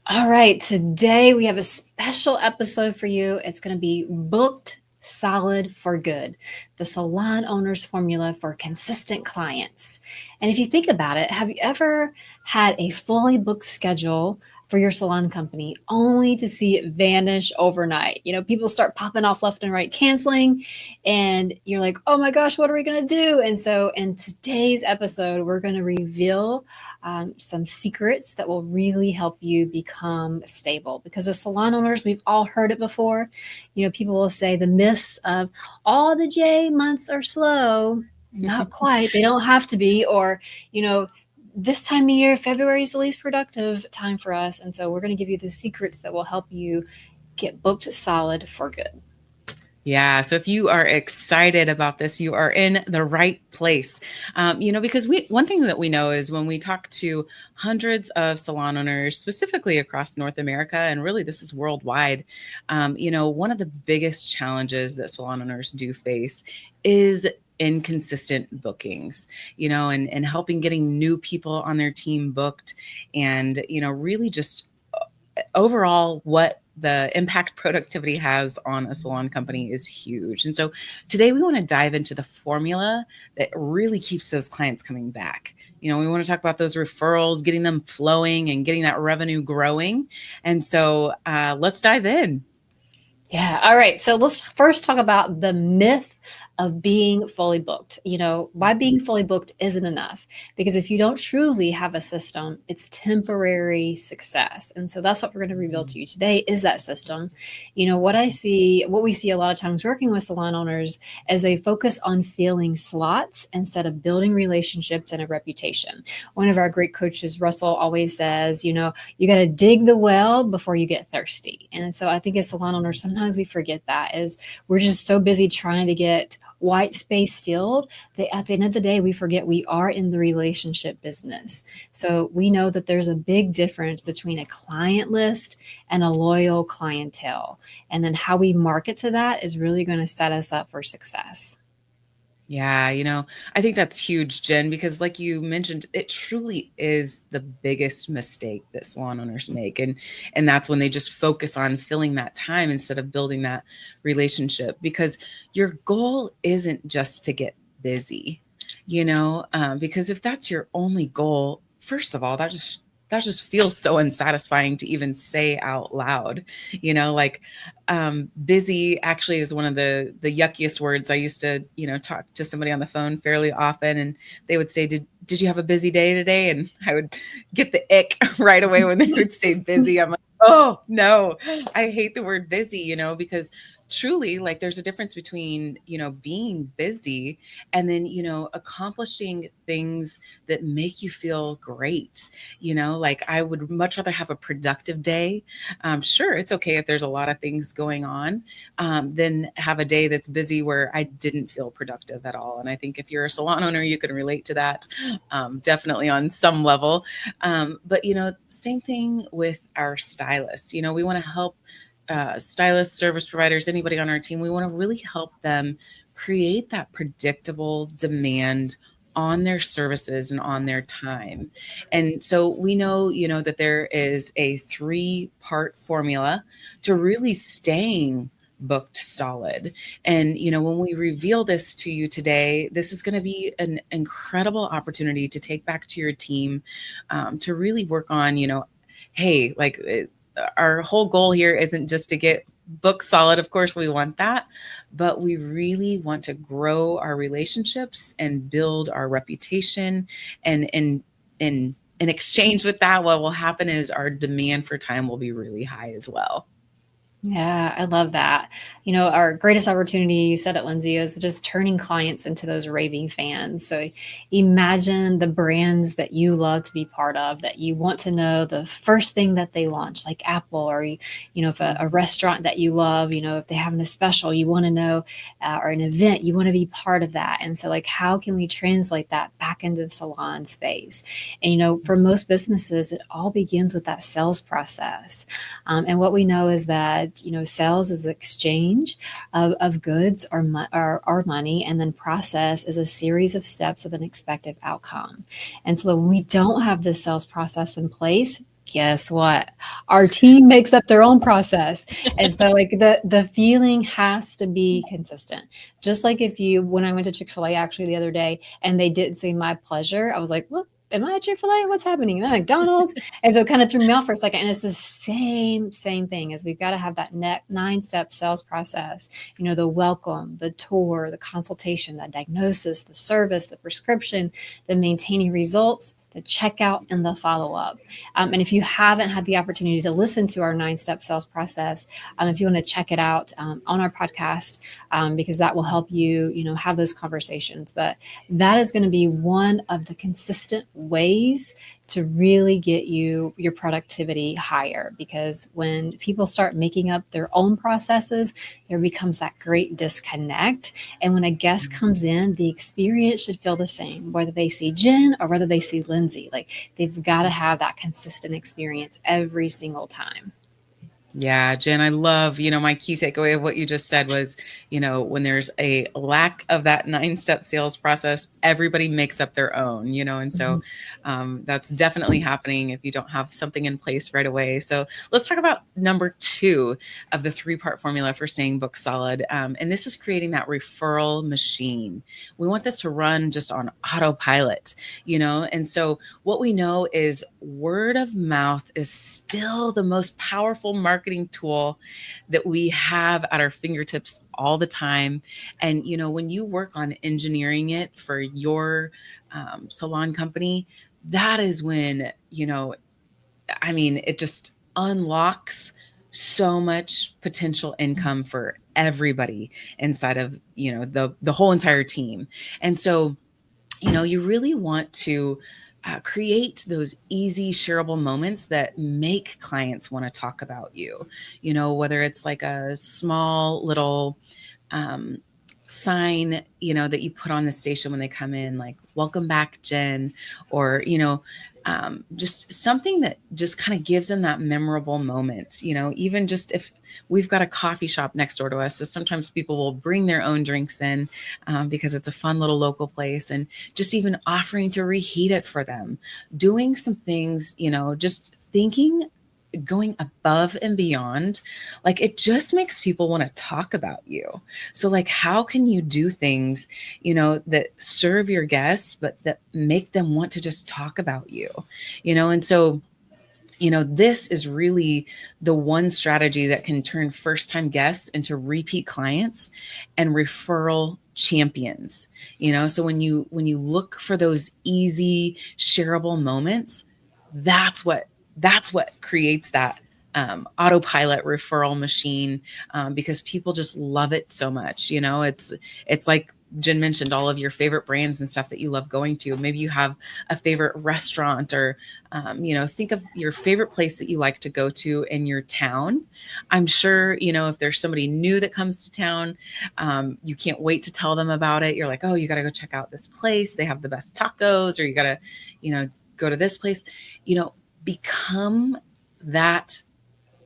All right, today we have a special episode for you. It's going to be booked solid for good, the salon owner's formula for consistent clients. And if you think about it, have you ever had a fully booked schedule for your salon company only to see it vanish overnight? People start popping off left and right, canceling, and you're like, oh my gosh, what are we going to do? And so, in today's episode, we're going to reveal some secrets that will really help you become stable. Because as salon owners, we've all heard it before. People will say the myths of all the J months are slow. Not quite. They don't have to be. Or, you know, this time of year, February is the least productive time for us. And so we're going to give you the secrets that will help you get booked solid for good. Yeah. So if you are excited about this, you are in the right place. Because one thing that we know is when we talk to hundreds of salon owners, specifically across North America, and really this is worldwide, one of the biggest challenges that salon owners do face is inconsistent bookings, and helping getting new people on their team booked and, really just overall what the impact productivity has on a salon company is huge. And so today we want to dive into the formula that really keeps those clients coming back. We want to talk about those referrals, getting them flowing and getting that revenue growing. And so let's dive in. Yeah. All right. So let's first talk about the myth of being fully booked. Why being fully booked isn't enough. Because if you don't truly have a system, it's temporary success. And so that's what we're going to reveal to you today is that system. What we see a lot of times working with salon owners is they focus on filling slots instead of building relationships and a reputation. One of our great coaches, Russell, always says, you got to dig the well before you get thirsty. And so I think as salon owners, sometimes we forget that is we're just so busy trying to get white space filled that at the end of the day, we forget we are in the relationship business. So we know that there's a big difference between a client list and a loyal clientele. And then how we market to that is really going to set us up for success. Yeah, I think that's huge, Jen, because like you mentioned, it truly is the biggest mistake that salon owners make. And that's when they just focus on filling that time instead of building that relationship, because your goal isn't just to get busy, because if that's your only goal, first of all, that just feels so unsatisfying to even say out loud, like busy actually is one of the yuckiest words. I used to, talk to somebody on the phone fairly often, and they would say, did you have a busy day today? And I would get the ick right away when they would say busy. I'm like, oh no, I hate the word busy, because truly, like, there's a difference between, being busy and then, accomplishing things that make you feel great. Like, I would much rather have a productive day. Sure, it's okay if there's a lot of things going on, than have a day that's busy where I didn't feel productive at all. And I think if you're a salon owner, you can relate to that, definitely on some level. But, same thing with our stylists. We want to help stylists, service providers, anybody on our team. We want to really help them create that predictable demand on their services and on their time. And so we know, that there is a 3-part formula to really staying booked solid. And, when we reveal this to you today, this is going to be an incredible opportunity to take back to your team, to really work on, hey, like, our whole goal here isn't just to get book solid. Of course, we want that, but we really want to grow our relationships and build our reputation. And in exchange with that, what will happen is our demand for time will be really high as well. Yeah, I love that. Our greatest opportunity, you said it, Lindsay, is just turning clients into those raving fans. So imagine the brands that you love to be part of, that you want to know the first thing that they launch, like Apple, or, if a restaurant that you love, if they're having a special, you want to know, or an event, you want to be part of that. And so, like, how can we translate that back into the salon space? And, for most businesses, it all begins with that sales process. And what we know is that, sales is exchange of goods or money, and then process is a series of steps with an expected outcome. And so when we don't have this sales process in place, Guess what? Our team makes up their own process. And so like the feeling has to be consistent. Just like if you when I went to Chick-fil-A actually the other day and they didn't say my pleasure, I was like, "What? Am I at Chick-fil-A? What's happening? Am I at McDonald's?" And so it kind of threw me off for a second. And it's the same thing as we've got to have that 9-step sales process. You know, the welcome, the tour, the consultation, the diagnosis, the service, the prescription, the maintaining results, the checkout, and the follow up. And if you haven't had the opportunity to listen to our 9-step sales process, if you want to check it out on our podcast, because that will help you, you know, have those conversations. But that is going to be one of the consistent ways to really get your productivity higher, because when people start making up their own processes, there becomes that great disconnect. And when a guest comes in, the experience should feel the same whether they see Jen or whether they see Lindsay. Like, they've got to have that consistent experience every single time. Yeah, Jen, I love, my key takeaway of what you just said was, when there's a lack of that 9-step sales process, everybody makes up their own, and so that's definitely happening if you don't have something in place right away. So let's talk about number 2 of the 3-part formula for staying booked solid. And this is creating that referral machine. We want this to run just on autopilot, and so what we know is word of mouth is still the most powerful marketing tool that we have at our fingertips all the time. And, when you work on engineering it for your salon company, that is when, it just unlocks so much potential income for everybody inside of, the whole entire team. And so, you really want to create those easy shareable moments that make clients want to talk about you, whether it's like a small little um, sign, that you put on the station when they come in, like, welcome back, Jen, or, just something that just kind of gives them that memorable moment, even just if we've got a coffee shop next door to us. So sometimes people will bring their own drinks in because it's a fun little local place, and just even offering to reheat it for them, doing some things, just thinking, going above and beyond, like, it just makes people want to talk about you. So, like, how can you do things, that serve your guests, but that make them want to just talk about you, and so, this is really the one strategy that can turn first-time guests into repeat clients and referral champions. So when you look for those easy shareable moments, that's what creates that autopilot referral machine, because people just love it so much. It's like Jen mentioned, all of your favorite brands and stuff that you love going to. Maybe you have a favorite restaurant, or think of your favorite place that you like to go to in your town. I'm sure, if there's somebody new that comes to town, you can't wait to tell them about it. You're like, oh, you got to go check out this place. They have the best tacos, or you got to, go to this place, become that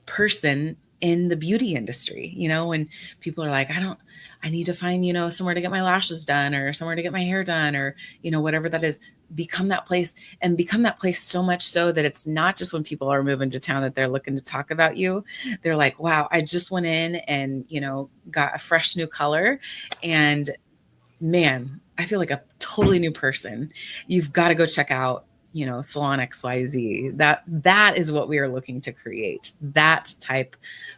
person in the beauty industry, when people are like, I need to find, somewhere to get my lashes done, or somewhere to get my hair done, or, whatever that is. Become that place, and become that place so much so that it's not just when people are moving to town that they're looking to talk about you. They're like, wow, I just went in and, got a fresh new color, and man, I feel like a totally new person. You've got to go check out, Salon XYZ. That is what we are looking to create. That type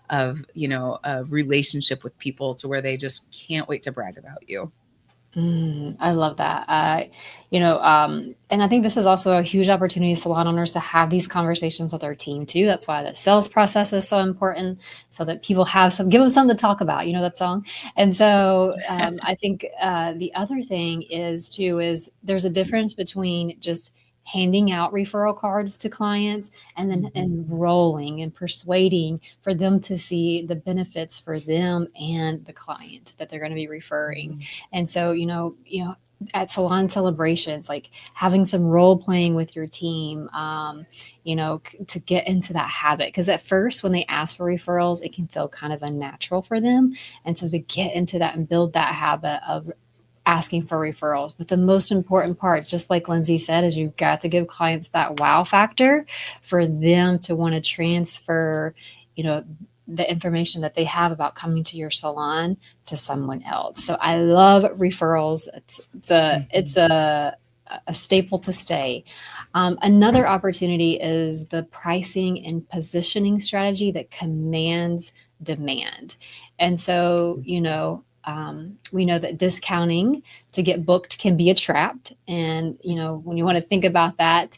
of, a relationship with people to where they just can't wait to brag about you. I love that. And I think this is also a huge opportunity for salon owners to have these conversations with their team too. That's why the sales process is so important, so that people give them something to talk about. You know that song. And so I think the other thing is there's a difference between just handing out referral cards to clients and then enrolling and persuading for them to see the benefits for them and the client that they're going to be referring. And so, at salon celebrations, like having some role playing with your team, to get into that habit. Because at first, when they ask for referrals, it can feel kind of unnatural for them. And so to get into that and build that habit of asking for referrals. But the most important part, just like Lindsay said, is you've got to give clients that wow factor for them to want to transfer, you know, the information that they have about coming to your salon to someone else. So I love referrals. It's Mhm. a staple to stay. Another opportunity is the pricing and positioning strategy that commands demand. And so, we know that discounting to get booked can be a trap. And, when you want to think about that,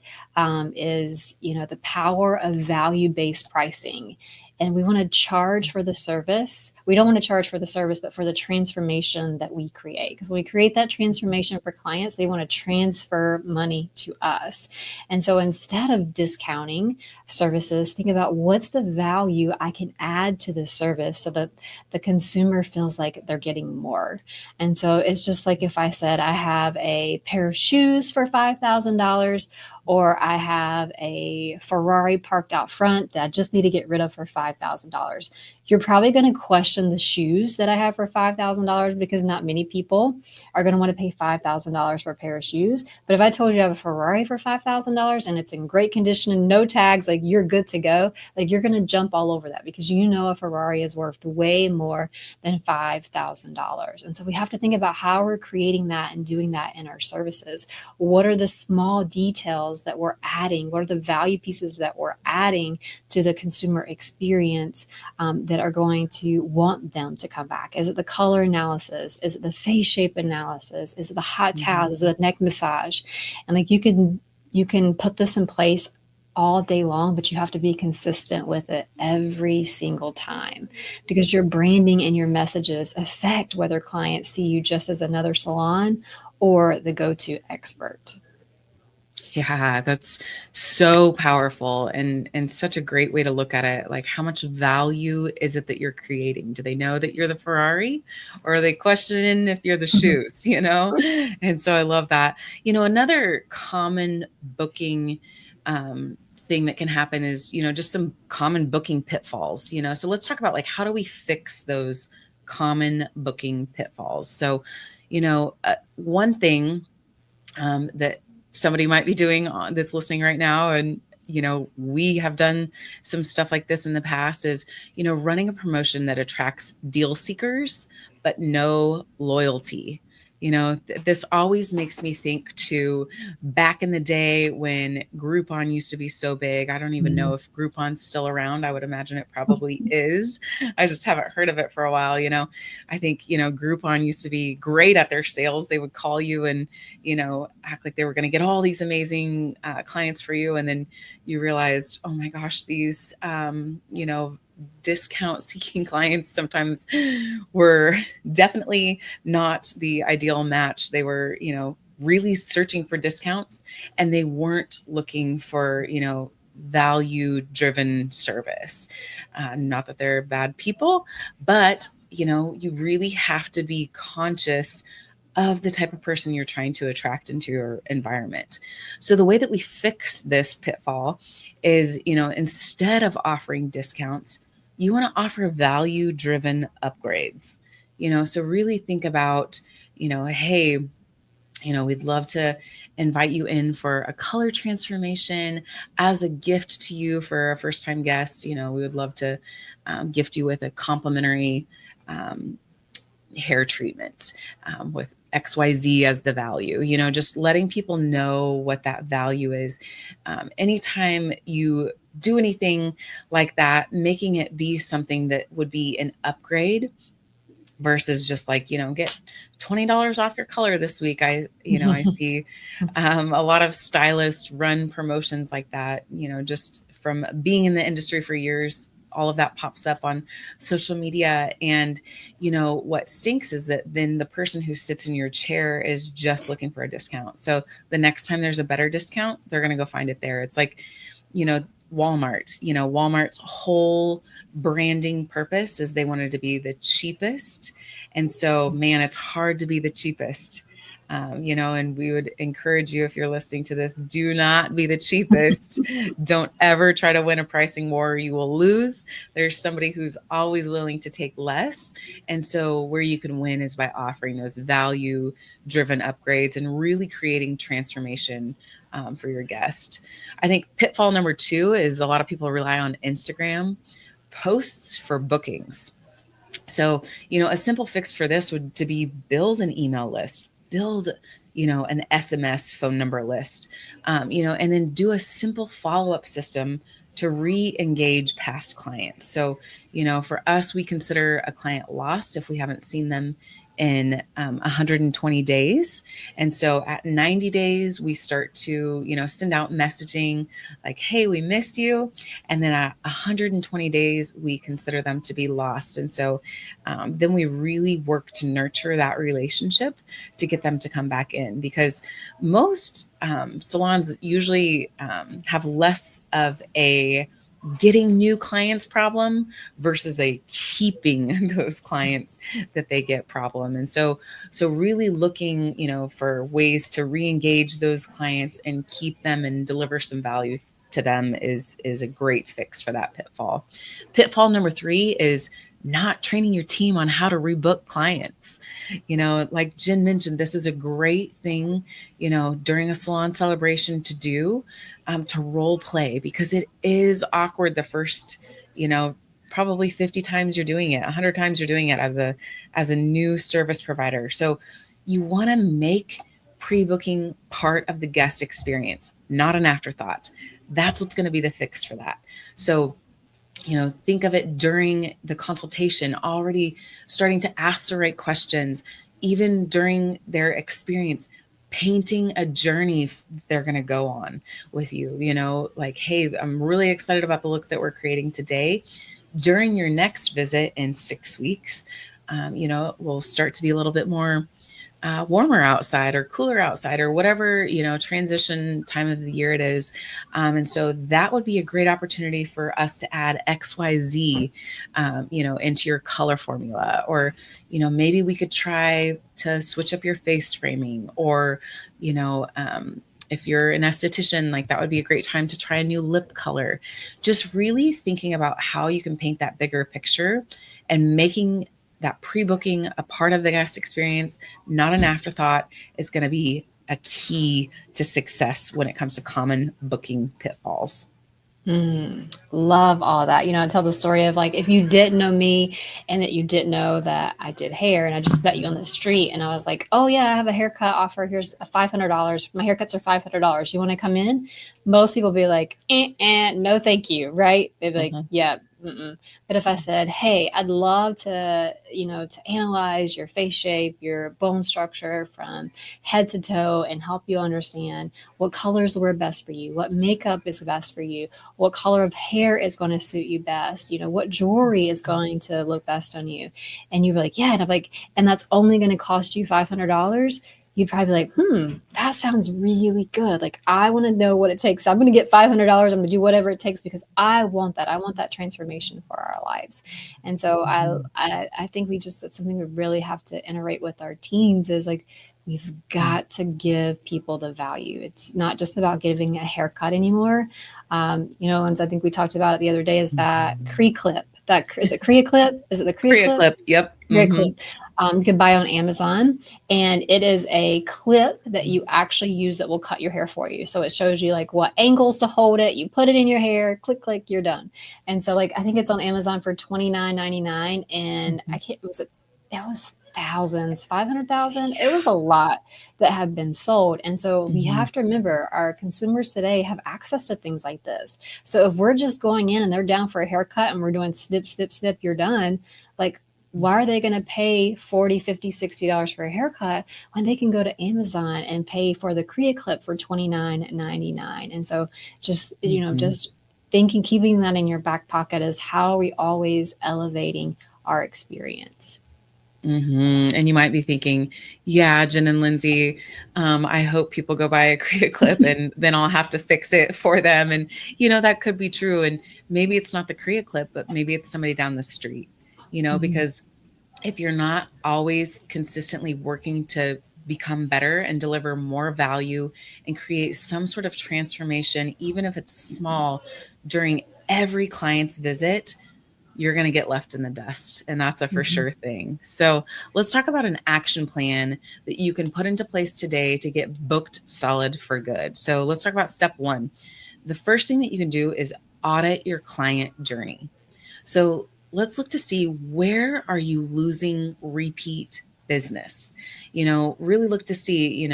is, the power of value based pricing. And we want to charge for the service. We don't want to charge for the service, but for the transformation that we create. Because when we create that transformation for clients, they want to transfer money to us. And so instead of discounting services, think about what's the value I can add to this service so that the consumer feels like they're getting more. And so it's just like if I said I have a pair of shoes for $5,000, or I have a Ferrari parked out front that I just need to get rid of for $5,000. You're probably going to question the shoes that I have for $5,000 because not many people are going to want to pay $5,000 for a pair of shoes. But if I told you I have a Ferrari for $5,000 and it's in great condition and no tags, like you're good to go, like you're going to jump all over that because a Ferrari is worth way more than $5,000. And so we have to think about how we're creating that and doing that in our services. What are the small details that we're adding? What are the value pieces that we're adding to the consumer experience that are going to want them to come back? Is it the color analysis? Is it the face shape analysis? Is it the hot towels? Is it the neck massage? And like you can put this in place all day long, but you have to be consistent with it every single time because your branding and your messages affect whether clients see you just as another salon or the go-to expert. Yeah, that's so powerful and such a great way to look at it. Like, how much value is it that you're creating? Do they know that you're the Ferrari, or are they questioning if you're the shoes, you know? And so I love that. Another common booking thing that can happen is, just some common booking pitfalls, So let's talk about like how do we fix those common booking pitfalls? So, one thing that somebody might be doing that's listening right now, and we have done some stuff like this in the past, is running a promotion that attracts deal seekers but no loyalty. This always makes me think to back in the day when Groupon used to be so big. I don't even know if Groupon's still around. I would imagine it probably is. I just haven't heard of it for a while. I think Groupon used to be great at their sales. They would call you and act like they were going to get all these amazing clients for you. And then you realized, oh my gosh, these, discount seeking clients sometimes were definitely not the ideal match. They were, really searching for discounts, and they weren't looking for, value driven service. Not that they're bad people, but you really have to be conscious of the type of person you're trying to attract into your environment. So the way that we fix this pitfall is, instead of offering discounts, you want to offer value driven upgrades. So really think about, hey, we'd love to invite you in for a color transformation as a gift to you for a first time guest. We would love to gift you with a complimentary hair treatment with XYZ as the value, just letting people know what that value is. Anytime you do anything like that, making it be something that would be an upgrade versus just like, get $20 off your color this week. I see a lot of stylists run promotions like that, just from being in the industry for years. All of that pops up on social media. And, what stinks is that then the person who sits in your chair is just looking for a discount. So the next time there's a better discount, they're going to go find it there. It's like, Walmart, Walmart's whole branding purpose is they wanted to be the cheapest. And so, man, it's hard to be the cheapest. And we would encourage you, if you're listening to this, do not be the cheapest. Don't ever try to win a pricing war. You will lose. There's somebody who's always willing to take less. And so where you can win is by offering those value driven upgrades and really creating transformation for your guest. I think pitfall number 2 is a lot of people rely on Instagram posts for bookings. So, a simple fix for this would to be build an email list, build, an SMS phone number list, and then do a simple follow-up system to re-engage past clients. So, for us, we consider a client lost if we haven't seen them in 120 days. And so at 90 days, we start to, send out messaging like, hey, we miss you. And then at 120 days, we consider them to be lost. And so then we really work to nurture that relationship to get them to come back in, because most salons usually have less of a getting new clients problem versus a keeping those clients that they get problem. And so really looking, for ways to re-engage those clients and keep them and deliver some value to them is a great fix for that pitfall. Pitfall number 3 is not training your team on how to rebook clients. Like Jen mentioned, this is a great thing, during a salon celebration to do, to role play, because it is awkward the first, probably 50 times you're doing it, 100 times you're doing it as a new service provider. So you want to make pre-booking part of the guest experience, not an afterthought. That's what's going to be the fix for that. So think of it during the consultation, already starting to ask the right questions, even during their experience, painting a journey they're going to go on with you, like, hey, I'm really excited about the look that we're creating today. During your next visit in 6 weeks, we'll start to be a little bit more warmer outside or cooler outside or whatever, transition time of the year it is. And so that would be a great opportunity for us to add XYZ, into your color formula. Or, maybe we could try to switch up your face framing, or, if you're an esthetician, like that would be a great time to try a new lip color. Just really thinking about how you can paint that bigger picture and making that pre-booking a part of the guest experience, not an afterthought, is going to be a key to success when it comes to common booking pitfalls. Love all that. I tell the story of like, if you didn't know me and that you didn't know that I did hair and I just met you on the street and I was like, oh yeah, I have a haircut offer. Here's a $500. My haircuts are $500. You want to come in? Most people be like, no, thank you. Right. They'd be like, yeah. Mm-mm. But if I said, hey, I'd love to, to analyze your face shape, your bone structure from head to toe and help you understand what colors were best for you, what makeup is best for you, what color of hair is going to suit you best, what jewelry is going to look best on you. And you're like, yeah. And I'm like, and that's only going to cost you $500. You'd probably be like, that sounds really good. Like, I want to know what it takes. I'm going to get $500. I'm going to do whatever it takes because I want that. I want that transformation for our lives. And so I think it's something we really have to iterate with our teams is like, we've got to give people the value. It's not just about giving a haircut anymore. Linz, I think we talked about it the other day, is that Cree clip. Is it Cree clip? Is it the Cree clip? Yep. Cree clip. You can buy on Amazon, and it is a clip that you actually use that will cut your hair for you. So it shows you like what angles to hold it. You put it in your hair, click, click, you're done. And so like I think it's on Amazon for $29.99, and it was thousands, 500,000. It was a lot that have been sold. And so we have to remember our consumers today have access to things like this. So if we're just going in and they're down for a haircut and we're doing snip, snip, snip, you're done. Like, why are they going to pay $40, $50, $60 for a haircut when they can go to Amazon and pay for the Korea clip for $29.99? And so just, just thinking, keeping that in your back pocket is how we always elevating our experience. And you might be thinking, yeah, Jen and Lindsay, I hope people go buy a Korea clip and then I'll have to fix it for them. And, that could be true. And maybe it's not the Korea clip, but maybe it's somebody down the street, because if you're not always consistently working to become better and deliver more value and create some sort of transformation, even if it's small, during every client's visit, you're going to get left in the dust. And that's a for Mhm. sure thing. So let's talk about an action plan that you can put into place today to get booked solid for good. So let's talk about step one. The first thing that you can do is audit your client journey. So let's look to see, where are you losing repeat business? Really look to see,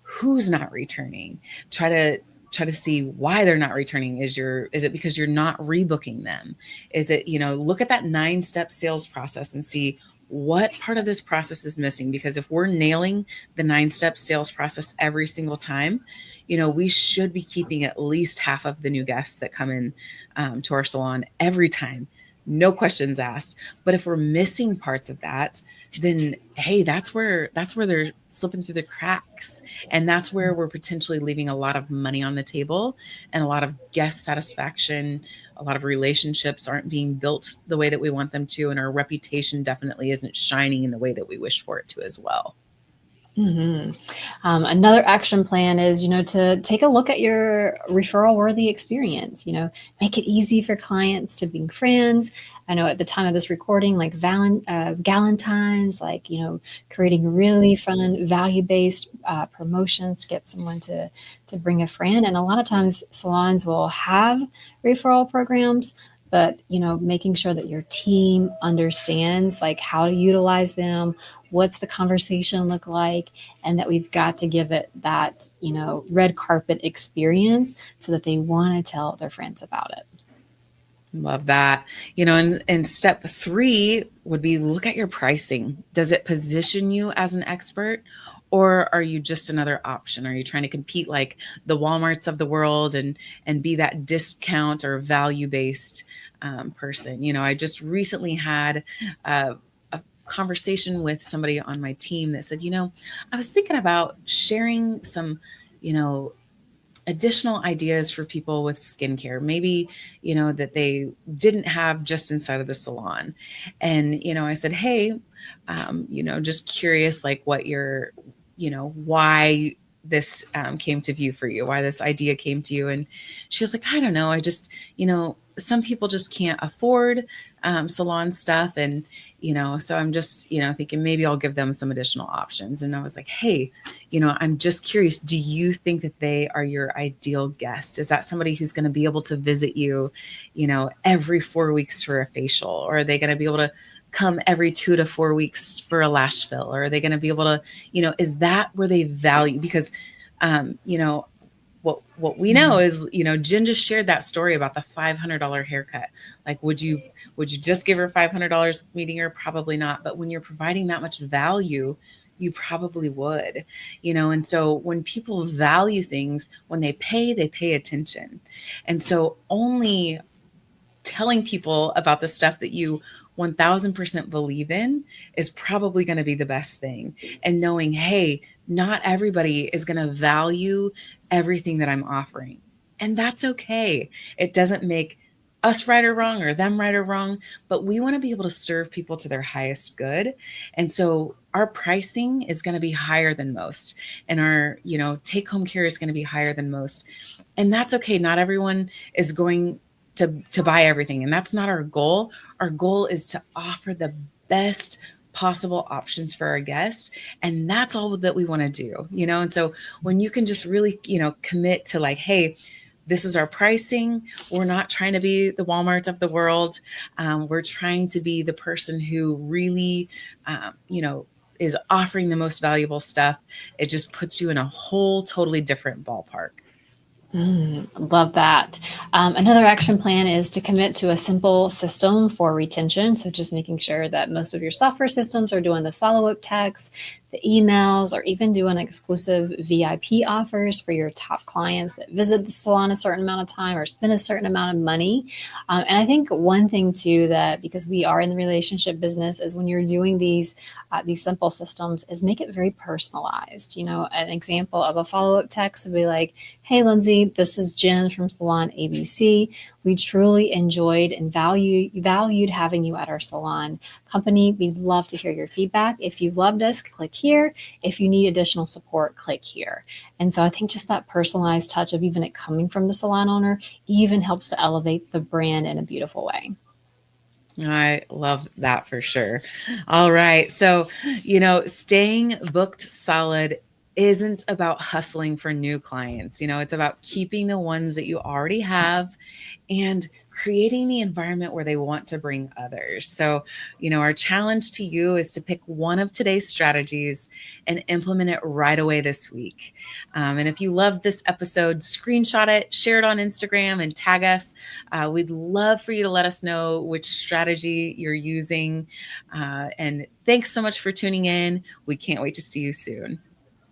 who's not returning. Try to see why they're not returning. Is it because you're not rebooking them? Is it, look at that 9-step sales process and see what part of this process is missing. Because if we're nailing the 9-step sales process every single time, we should be keeping at least half of the new guests that come in to our salon every time, no questions asked. But if we're missing parts of that, then hey, that's where they're slipping through the cracks. And that's where we're potentially leaving a lot of money on the table, and a lot of guest satisfaction, a lot of relationships aren't being built the way that we want them to, and our reputation definitely isn't shining in the way that we wish for it to as well. Mhm. Another action plan is, to take a look at your referral worthy experience. Make it easy for clients to be friends. I know at the time of this recording, like Galentine's, like, creating really fun value based promotions to get someone to bring a friend. And a lot of times salons will have referral programs, but making sure that your team understands like how to utilize them, what's the conversation look like, and that we've got to give it that red carpet experience so that they want to tell their friends about it. Love that. And step 3 would be, look at your pricing. Does it position you as an expert, or are you just another option? Are you trying to compete like the Walmarts of the world and be that discount or value based person? I just recently had a conversation with somebody on my team that said, I was thinking about sharing some, you know, additional ideas for people with skincare, maybe, that they didn't have just inside of the salon. And, I said, hey, just curious, like what your, why this came to view for you, why this idea came to you. And she was like, I don't know. I just, some people just can't afford salon stuff. And, so I'm just, thinking maybe I'll give them some additional options. And I was like, hey, I'm just curious, do you think that they are your ideal guest? Is that somebody who's going to be able to visit you, every 4 weeks for a facial? Or are they going to be able to come every 2 to 4 weeks for a lash fill? Or are they going to be able to, is that where they value? Because, what we know is, Jen just shared that story about the $500 haircut. Like, would you just give her $500 meeting her? Probably not. But when you're providing that much value, you probably would, and so when people value things, when they pay attention. And so only telling people about the stuff that you 1000% believe in is probably going to be the best thing. And knowing, hey, not everybody is going to value everything that I'm offering. And that's okay. It doesn't make us right or wrong or them right or wrong, but we want to be able to serve people to their highest good. And so our pricing is going to be higher than most, and our, take home care is going to be higher than most. And that's okay. Not everyone is going to buy everything. And that's not our goal. Our goal is to offer the best possible options for our guests. And that's all that we want to do, And so when you can just really, commit to like, hey, this is our pricing. We're not trying to be the Walmart of the world. We're trying to be the person who really, is offering the most valuable stuff. It just puts you in a whole totally different ballpark. Love that. Another action plan is to commit to a simple system for retention. So, just making sure that most of your software systems are doing the follow up texts, the emails, or even doing exclusive VIP offers for your top clients that visit the salon a certain amount of time or spend a certain amount of money. And I think one thing too, that because we are in the relationship business, is when you're doing these simple systems, is make it very personalized. An example of a follow up text would be like, "Hey, Lindsay, this is Jen from Salon ABC. We truly enjoyed and valued having you at our salon. Company, we'd love to hear your feedback. If you loved us, click here. If you need additional support, click here. And so I think just that personalized touch of even it coming from the salon owner even helps to elevate the brand in a beautiful way. I love that for sure. All right. So, staying booked solid isn't about hustling for new clients. It's about keeping the ones that you already have and creating the environment where they want to bring others. So, our challenge to you is to pick one of today's strategies and implement it right away this week. And if you love this episode, screenshot it, share it on Instagram, and tag us. We'd love for you to let us know which strategy you're using. And thanks so much for tuning in. We can't wait to see you soon.